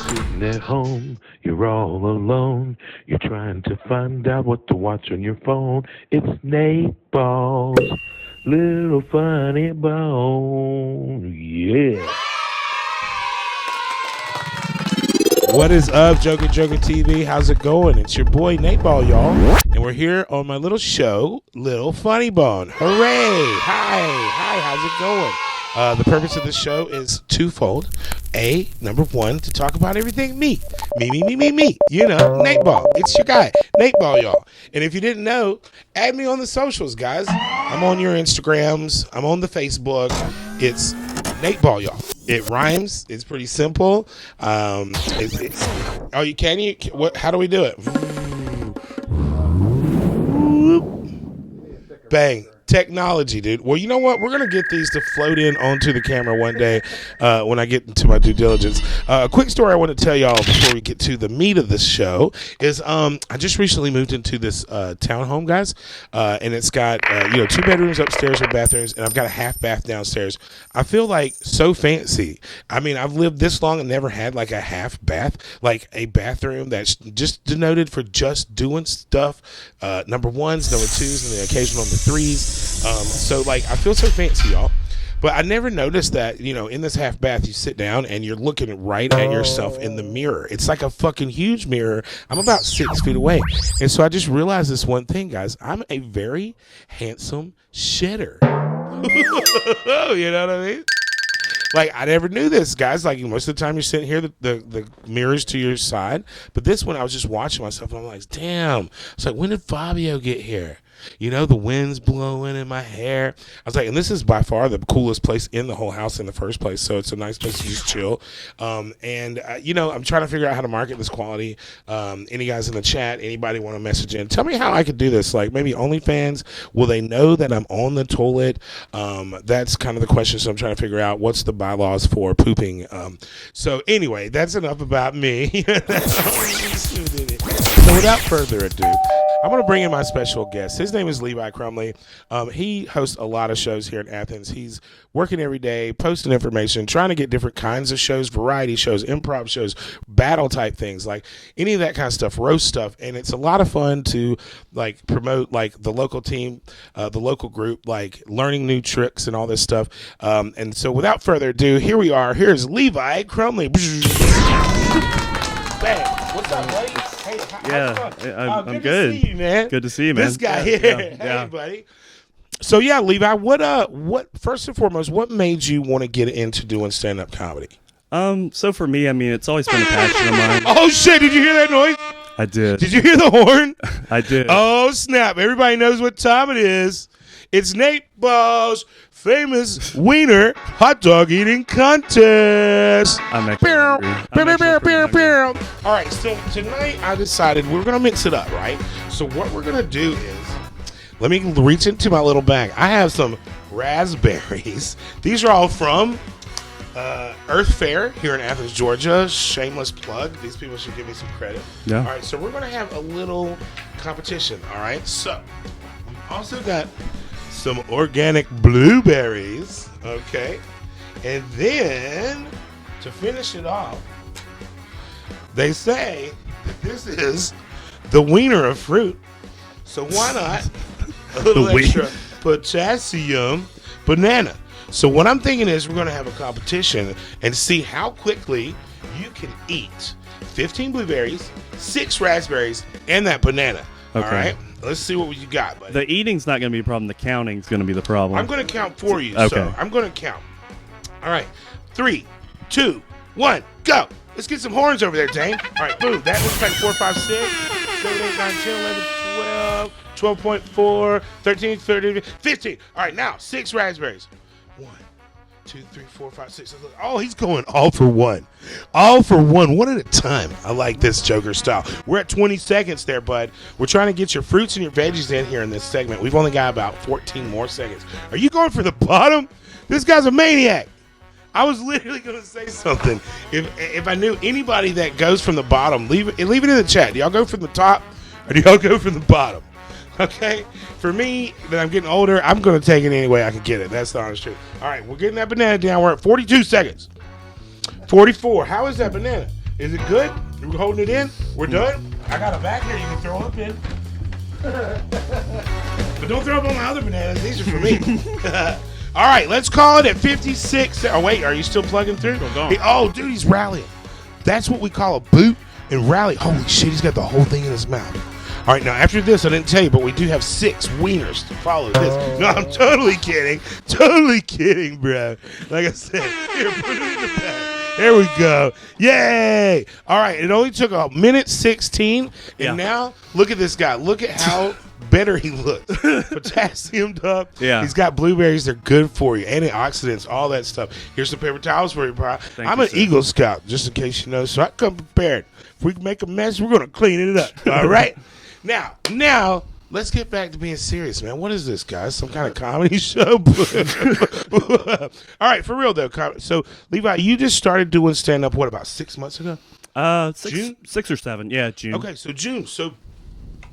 sitting at home, you're all alone. You're trying to find out what to watch on your phone. It's Nateball's Little Funny Bone. Yeah. What is up, JOKERJOKErtv? How's it going? It's your boy Nateball, y'all. And we're here on my little show, Lil Funnybone. Hooray! Hi, how's it going? The purpose of the show is twofold. Number one, to talk about everything me. You know, Nateball. It's your guy, Nateball, y'all. And if you didn't know, add me on the socials, guys. I'm on your Instagrams. I'm on the Facebook. It's Nateball, y'all. It rhymes. It's pretty simple. How do we do it? Bang. Technology, dude. Well, you know what? We're going to get these to float in onto the camera one day when I get into my due diligence. A quick story I want to tell y'all before we get to the meat of this show is I just recently moved into this townhome, guys, and it's got 2 bedrooms upstairs with bathrooms, and I've got a half bath downstairs. I feel like so fancy. I mean, I've lived this long and never had like a half bath, like a bathroom that's just denoted for just doing stuff. Number ones, number twos, and the occasional number threes. So like I feel so fancy, y'all, but I never noticed that, in this half bath you sit down and you're looking right at yourself in the mirror. It's like a fucking huge mirror. I'm about 6 feet away, and so I just realized this one thing, guys. I'm a very handsome shitter. You know what I mean? Like, I never knew this, guys. Like, most of the time you're sitting here, the mirror's to your side. But this one, I was just watching myself, and I'm like, damn. It's like, when did Fabio get here? The wind's blowing in my hair. I was like, and this is by far the coolest place in the whole house in the first place. So it's a nice place to just chill. I'm trying to figure out how to market this quality. Any guys in the chat, anybody want to message in? Tell me how I could do this. Like maybe OnlyFans. Will they know that I'm on the toilet? That's kind of the question. So I'm trying to figure out what's the bylaws for pooping. So anyway, that's enough about me. So without further ado, I'm going to bring in my special guest. His name is Levi Crumley. He hosts a lot of shows here in Athens. He's working every day, posting information, trying to get different kinds of shows, variety shows, improv shows, battle type things, like any of that kind of stuff, roast stuff. And it's a lot of fun to like promote like the local team, the local group, like learning new tricks and all this stuff. And so without further ado, here we are. Here's Levi Crumley. Bang. What's up, buddy? Hey, I'm good. To see you, man. Good to see you, man. This guy here. Yeah. Hey, buddy. So yeah, Levi, what first and foremost, what made you want to get into doing stand-up comedy? So for me, I mean, it's always been a passion of mine. Oh shit, did you hear that noise? I did. Did you hear the horn? I did. Oh snap, everybody knows what time it is. It's Nateball's famous wiener hot dog eating contest. I'm actually hungry. All right, so tonight I decided we're going to mix it up, right? So what we're going to do is, let me reach into my little bag. I have some raspberries. These are all from Earth Fair here in Athens, Georgia. Shameless plug. These people should give me some credit. Yeah. All right, so we're going to have a little competition, all right? So we've also got some organic blueberries, okay? And then, to finish it off, they say that this is the wiener of fruit. So why not a little extra potassium banana? So what I'm thinking is we're going to have a competition and see how quickly you can eat 15 blueberries, 6 raspberries, and that banana. Okay. All right? Let's see what you got, buddy. The eating's not going to be a problem. The counting's going to be the problem. I'm going to count for you. Okay. So I'm going to count. All right. 3, 2, 1, go. Let's get some horns over there, Dain. All right, boom. That looks like 4, 5, 6, 7, 8, 9, 10, 11, 12, 12.4, 13, 13, 15. All right, now 6 raspberries. 1, 2, 3, 4, 5, 6. Oh, he's going all for one. All for one at a time. I like this Joker style. We're at 20 seconds there, bud. We're trying to get your fruits and your veggies in here in this segment. We've only got about 14 more seconds. Are you going for the bottom? This guy's a maniac. I was literally going to say something. If I knew anybody that goes from the bottom, leave it in the chat. Do y'all go from the top or do y'all go from the bottom? Okay? For me, that I'm getting older, I'm going to take it any way I can get it. That's the honest truth. All right, we're getting that banana down. We're at 42 seconds. 44. How is that banana? Is it good? We're holding it in? We're done? I got a bag here you can throw up in. But don't throw up on my other bananas. These are for me. All right, let's call it at 56. Oh, wait, are you still plugging through? Oh, dude, he's rallying. That's what we call a boot and rally. Holy shit, he's got the whole thing in his mouth. All right, now after this, I didn't tell you, but we do have 6 wieners to follow this. No, I'm totally kidding. Totally kidding, bro. Like I said, here, put it in the bag. There we go. Yay. All right, it only took a minute 16, and now look at this guy. Look at how better he looks. Potassiumed up. Yeah. He's got blueberries. They're good for you. Antioxidants, all that stuff. Here's some paper towels for you, bro. I'm an Eagle Scout, just in case you know, so I come prepared. If we can make a mess, we're going to clean it up. All right? Now, let's get back to being serious, man. What is this, guys? Some kind of comedy show? All right, for real, though. So, Levi, you just started doing stand-up, what, about 6 months ago? June? 6 or 7. Yeah, June. Okay, so June. So,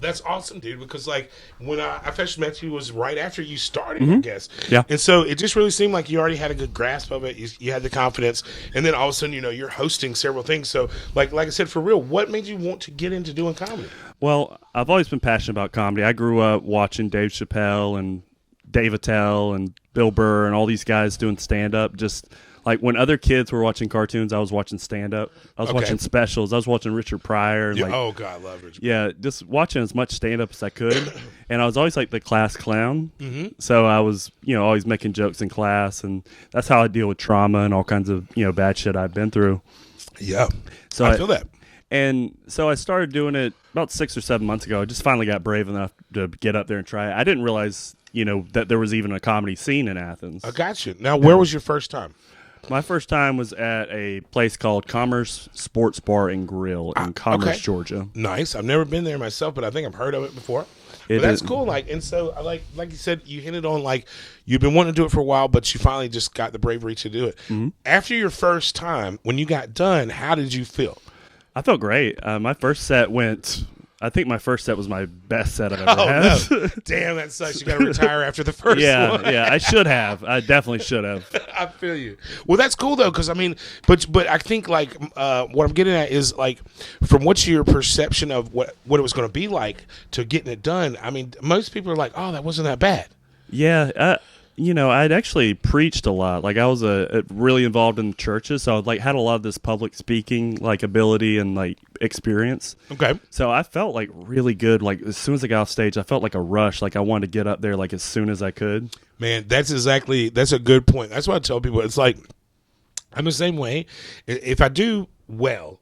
that's awesome, dude, because, like, when I first met you was right after you started, I guess. Yeah. And so it just really seemed like you already had a good grasp of it. You had the confidence. And then all of a sudden, you know, you're hosting several things. So, like I said, for real, what made you want to get into doing comedy? Well, I've always been passionate about comedy. I grew up watching Dave Chappelle and Dave Attell and Bill Burr and all these guys doing stand-up. Just like when other kids were watching cartoons, I was watching stand-up. I was watching specials. I was watching Richard Pryor. And oh, God, I love Richard Pryor. Yeah, just watching as much stand-up as I could. And I was always like the class clown. So I was, you know, always making jokes in class. And that's how I deal with trauma and all kinds of, you know, bad shit I've been through. Yeah, so I feel that. And so I started doing it about 6 or 7 months ago. I just finally got brave enough to get up there and try it. I didn't realize, you know, that there was even a comedy scene in Athens. I got you. Now, where was your first time? My first time was at a place called Commerce Sports Bar and Grill in Commerce, Georgia. Nice. I've never been there myself, but I think I've heard of it before. But that's cool. Like, and so, like you said, you hit it on, like, you've been wanting to do it for a while, but you finally just got the bravery to do it. After your first time, when you got done, how did you feel? I felt great. My first set went... I think my first set was my best set I've ever had. No. Damn, that sucks. You got to retire after the first one. Yeah, I should have. I definitely should have. I feel you. Well, that's cool, though, because, I mean, but I think, like, what I'm getting at is, like, from what's your perception of what it was going to be like to getting it done, I mean, most people are like, oh, that wasn't that bad. Yeah, you know, I'd actually preached a lot. Like, I was really involved in churches, so I like had a lot of this public speaking like ability and like experience. Okay. So I felt like really good. Like as soon as I got off stage, I felt like a rush. Like I wanted to get up there like as soon as I could. Man, that's a good point. That's what I tell people. It's like I'm the same way. If I do well,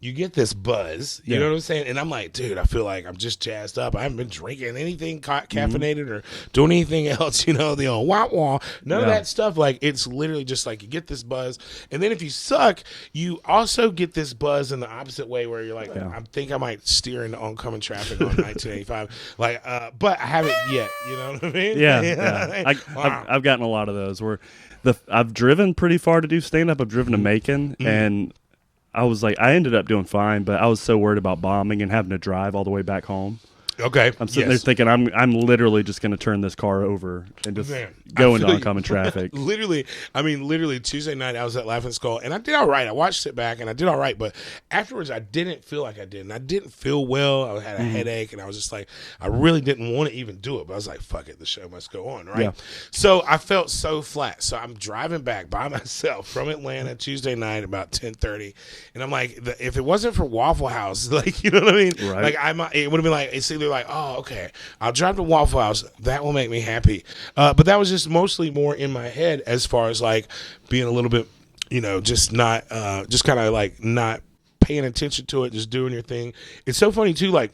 you get this buzz, you know what I'm saying? And I'm like, dude, I feel like I'm just jazzed up. I haven't been drinking anything caffeinated or doing anything else, you know, the old wah-wah. None of that stuff. Like, it's literally just like you get this buzz. And then if you suck, you also get this buzz in the opposite way where you're like, I think I might steer into oncoming traffic on 1985. Like, but I haven't yet, you know what I mean? Yeah. I've gotten a lot of those where I've driven pretty far to do stand-up. I've driven to Macon, and I was like, I ended up doing fine, but I was so worried about bombing and having to drive all the way back home. Okay. I'm sitting there thinking I'm literally just going to turn this car over and just go into oncoming traffic. Literally Tuesday night I was at Laughing Skull and I did all right. I watched it back and I did all right, but afterwards I didn't feel like I did. And I didn't feel well. I had a headache and I was just like, I really didn't want to even do it, but I was like, fuck it, the show must go on, right? Yeah. So I felt so flat. So I'm driving back by myself from Atlanta Tuesday night about 10:30, and I'm like, if it wasn't for Waffle House, like, you know what I mean? Right. Like it would have been like, it's either like, oh, okay, I'll drive to Waffle House. That will make me happy. But that was just mostly more in my head as far as like being a little bit, you know, just not, just kind of like not paying attention to it, just doing your thing. It's so funny too, like,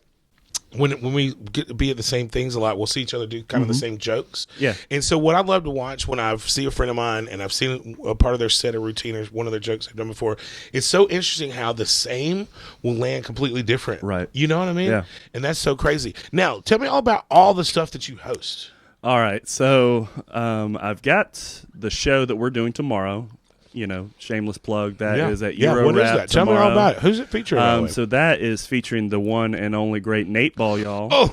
when we get to be at the same things a lot, we'll see each other do kind of the same jokes. Yeah. And so what I love to watch when I see a friend of mine and I've seen a part of their set or routine or one of their jokes they've done before, it's so interesting how the same will land completely different. Right. You know what I mean? Yeah. And that's so crazy. Now, tell me all about all the stuff that you host. All right. So I've got the show that we're doing tomorrow. You know, shameless plug. That is at Euro what Rap is that? Tell me all about it. Who's it featuring? So that is featuring the one and only great Nateball, y'all. Oh,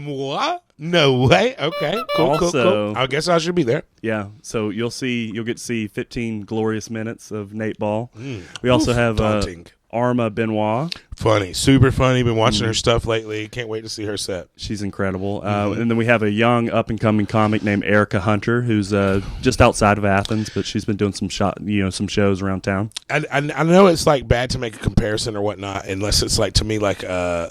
what? No way. Okay, cool. I guess I should be there. Yeah. So you'll get to see 15 glorious minutes of Nateball. We also have Arma Benoit. Funny, super funny. Been watching her stuff lately. Can't wait to see her set. She's incredible. And then we have a young up-and-coming comic named Erica Hunter, who's just outside of Athens, but she's been doing some some shows around town. I know it's like bad to make a comparison or whatnot, unless it's like to me like a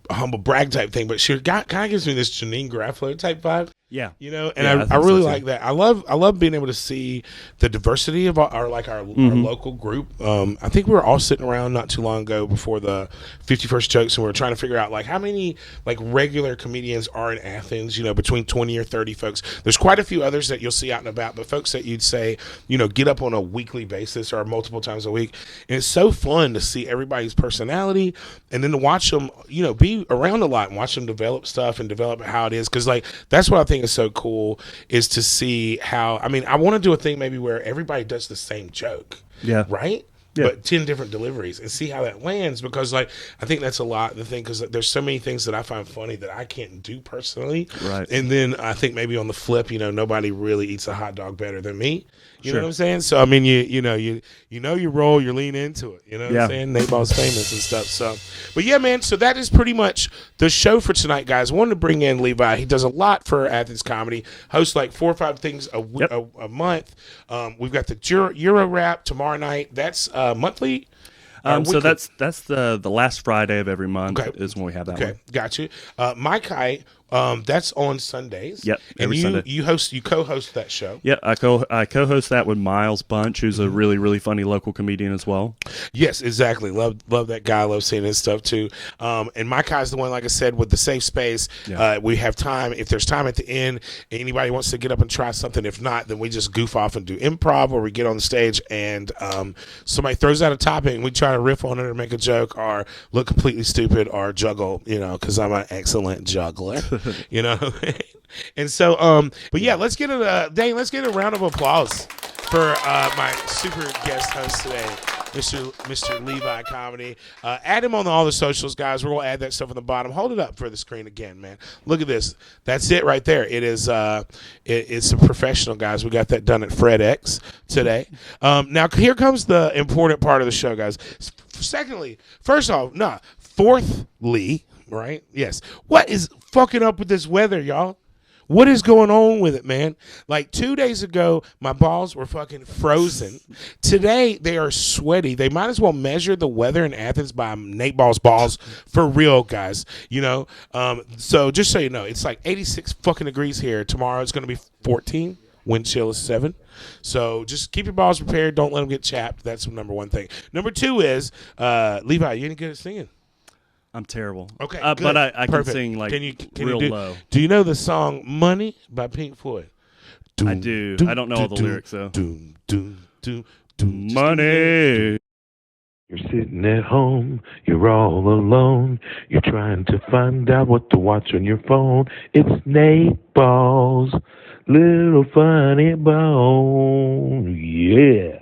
humble brag type thing, but she kind of gives me this Janine Garofalo type vibe. Yeah, and I really like that. I love being able to see the diversity of our local group. I think we were all sitting around not too long ago before the 51st Jokes, and we were trying to figure out like how many like regular comedians are in Athens. Between 20 or 30 folks. There's quite a few others that you'll see out and about, but folks that you'd say get up on a weekly basis or multiple times a week, and it's so fun to see everybody's personality, and then to watch them be around a lot and watch them develop stuff and develop how it is, because like that's what I think is so cool, is to see how I want to do a thing maybe where everybody does the same joke, right, but 10 different deliveries, and see how that lands, because like I think that's a lot the thing, because there's so many things that I find funny that I can't do personally, right? And then I think maybe on the flip, nobody really eats a hot dog better than me. You know what I'm saying? So I mean, you know your role, you lean into it. You know what I'm saying? Nateball's famous and stuff. So, but yeah, man. So that is pretty much the show for tonight, guys. I wanted to bring in Levi. He does a lot for Athens Comedy. Hosts like 4 or 5 things a month. We've got the Euro Rap tomorrow night. That's monthly. So that's the last Friday of every month is when we have that one. Got you. My Kite, that's on Sundays. Yep, every Sunday. You co-host that show. Yeah, I co-host that with Miles Bunch, who's a really, really funny local comedian as well. Yes, exactly. Love that guy. Love seeing his stuff too. And my Kai's the one, like I said, with the safe space. Yeah. We have time. If there's time at the end, anybody wants to get up and try something. If not, then we just goof off and do improv, or we get on the stage and somebody throws out a topic and we try to riff on it or make a joke or look completely stupid or juggle, because I'm an excellent juggler. And so but yeah, let's get Dain, let's get a round of applause for my super guest host today, Mr. Levi Comedy. Add him on all the socials, guys. We're gonna add that stuff on the bottom. Hold it up for the screen again, man. Look at this. That's it right there. It is it's a professional, guys. We got that done at FredX today. Now here comes the important part of the show, guys. Fourthly, right? Yes. What is fucking up with this weather, y'all? What is going on with it, man? Like 2 days ago, my balls were fucking frozen. Today, they are sweaty. They might as well measure the weather in Athens by Nateball's balls for real, guys. So just so you know, it's like 86 fucking degrees here. Tomorrow it's going to be 14. Wind chill is 7. So just keep your balls prepared. Don't let them get chapped. That's number one thing. Number 2 is, Levi, you any good at singing? I'm terrible. Okay, but I can sing like real low. Do you know the song "Money" by Pink Floyd? I do. I don't know all the lyrics though. Money. You're sitting at home, you're all alone, you're trying to find out what to watch on your phone. It's Nateball's Little Funny Bone, yeah.